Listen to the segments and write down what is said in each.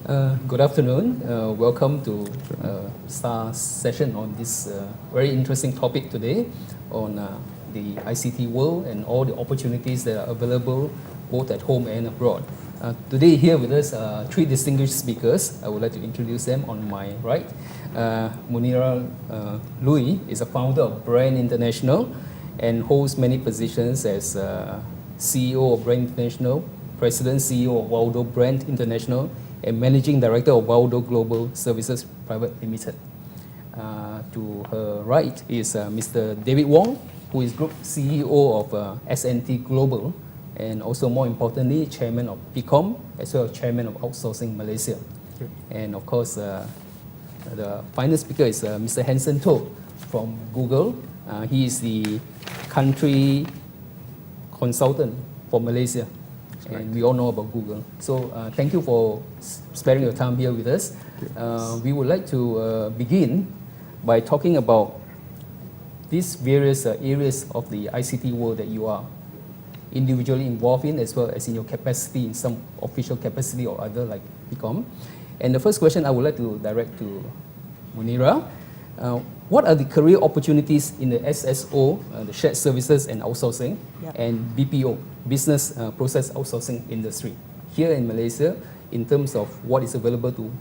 Good afternoon. Welcome to STAR's session on this very interesting topic today on the ICT world and all the opportunities that are available both at home and abroad. Today here with us are three distinguished speakers. I would like to introduce them on my right. Munirah Looi is a founder of Brandt International and holds many positions as CEO of Brandt International, President CEO of Waldo Brandt International, and Managing Director of Waldo Global Services Private Limited. To her right is Mr. David Wong, who is Group CEO of S&T Global, and also more importantly, Chairman of PICOM, as well as Chairman of Outsourcing Malaysia. And of course, the final speaker is Mr. Hanson from Google. He is the country consultant for Malaysia. And we all know about Google. So thank you for sparing your time here with us. We would like to begin by talking about these various areas of the ICT world that you are individually involved in, as well as in your capacity, in some official capacity or other like PICOM. And the first question I would like to direct to Munirah. What are the career opportunities in the SSO, the shared services and outsourcing, and BPO, business process outsourcing industry here in Malaysia, in terms of what is available to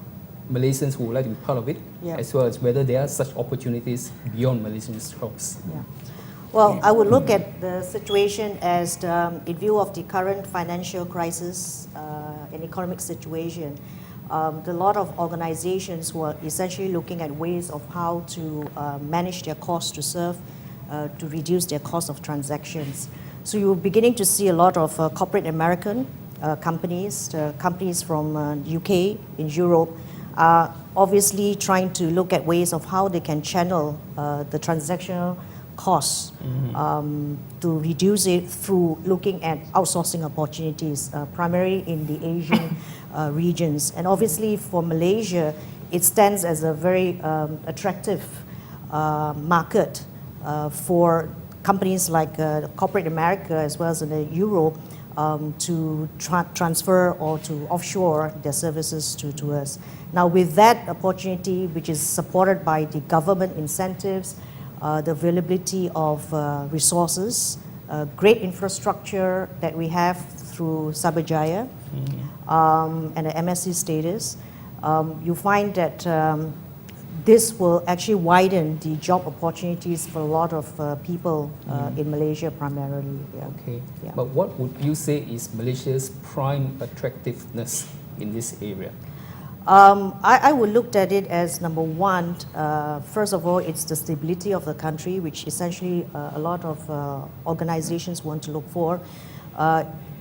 Malaysians who would like to be part of it, as well as whether there are such opportunities beyond Malaysian strokes? Well, I would look at the situation as in view of the current financial crisis and economic situation. A lot of organizations were essentially looking at ways of how to manage their cost to serve, to reduce their cost of transactions. So you're beginning to see a lot of corporate American companies, companies from UK, in Europe, are obviously trying to look at ways of how they can channel the transactional costs to reduce it through looking at outsourcing opportunities, primarily in the Asian regions. And obviously for Malaysia, it stands as a very attractive market for companies like corporate America as well as in Europe to transfer or to offshore their services to us. Now with that opportunity, which is supported by the government incentives, the availability of resources, great infrastructure that we have through Cyberjaya, and the MSc status, you find that this will actually widen the job opportunities for a lot of people in Malaysia primarily. Okay, but what would you say is Malaysia's prime attractiveness in this area? I would look at it as number one, first of all, it's the stability of the country, which essentially a lot of organizations want to look for,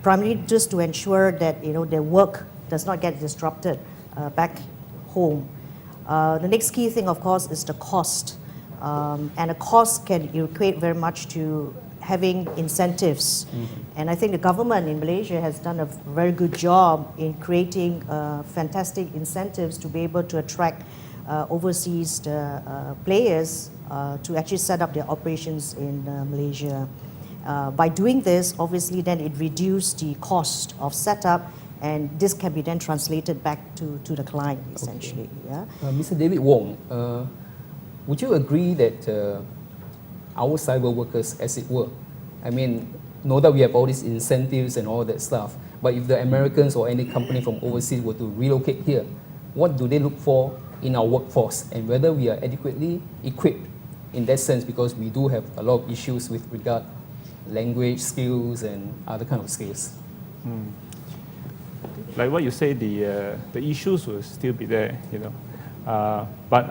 primarily just to ensure that their work does not get disrupted back home. The next key thing, of course, is the cost, and the cost can equate very much to having incentives. And I think the government in Malaysia has done a very good job in creating fantastic incentives to be able to attract overseas players to actually set up their operations in Malaysia. By doing this, obviously then it reduced the cost of setup, and this can be then translated back to the client essentially. Mr. David Wong, would you agree that our cyber workers, as it were, I mean, no doubt we have all these incentives and all that stuff, but if the Americans or any company from overseas were to relocate here, what do they look for in our workforce, and whether we are adequately equipped in that sense, because we do have a lot of issues with regard language skills and other kind of skills? Like what you say, the issues will still be there, but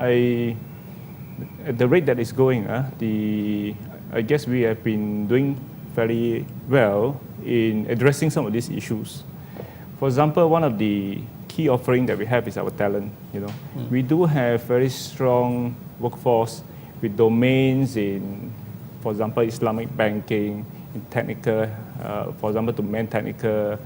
at the rate that it's going, I guess we have been doing fairly well in addressing some of these issues. For example, one of the key offering that we have is our talent. We do have very strong workforce with domains in, for example, Islamic banking, in technical, for example, to main technical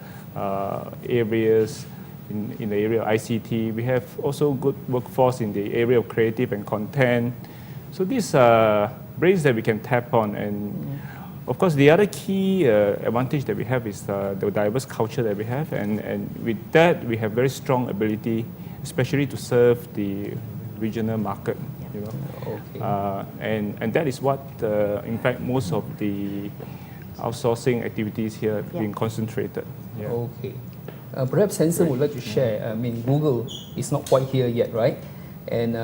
areas, in the area of ICT. We have also good workforce in the area of creative and content. So these are brains that we can tap on. And of course, the other key advantage that we have is the diverse culture that we have. And with that, we have very strong ability especially to serve the regional market. You know, Okay. and that is what, in fact, most of the outsourcing activities here have been concentrated. Yeah. Okay. Perhaps Hanson would like to share. I mean, Google is not quite here yet, right? And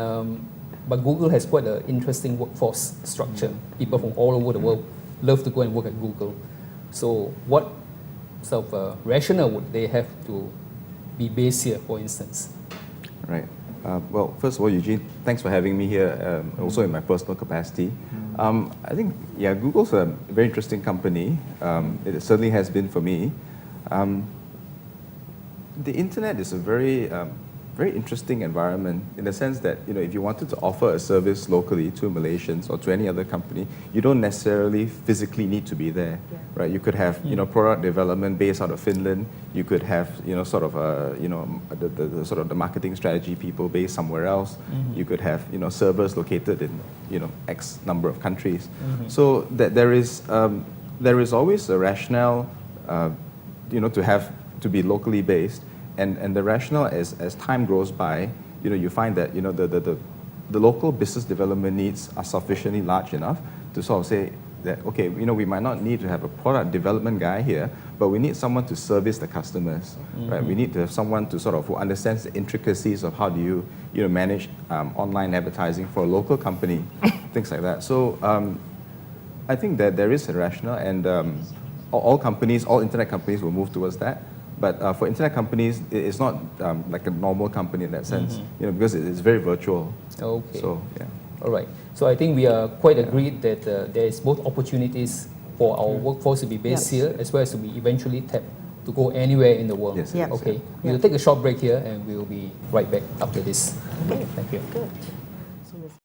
but Google has quite an interesting workforce structure. People from all over the world love to go and work at Google. So, what sort of rationale would they have to be based here, for instance? Right. Well, first of all, Eugene, thanks for having me here, also in my personal capacity. I think, yeah, Google's a very interesting company. It certainly has been for me. The internet is a very, very interesting environment in the sense that, you know, if you wanted to offer a service locally to Malaysians or to any other company, you don't necessarily physically need to be there, right? You could have, you know, product development based out of Finland. You could have, you know, sort of, you know, the sort of the marketing strategy people based somewhere else. You could have, you know, servers located in, you know, X number of countries. So that there is always a rationale, you know, to be locally based. And the rationale as time goes by, you know, you find that, you know, the local business development needs are sufficiently large enough to sort of say that, okay, you know, we might not need to have a product development guy here, but we need someone to service the customers, right? We need to have someone to sort of who understands the intricacies of how do you know, manage online advertising for a local company, things like that. So I think that there is a rationale, and all internet companies will move towards that. But for internet companies, it's not like a normal company in that sense, you know, because it's very virtual. Okay. So, yeah. All right. So I think we are quite agreed that there is both opportunities for our workforce to be based here, as well as to be eventually tapped to go anywhere in the world. Yes. Okay. We'll take a short break here, and we'll be right back after this. Okay. Thank you. Good.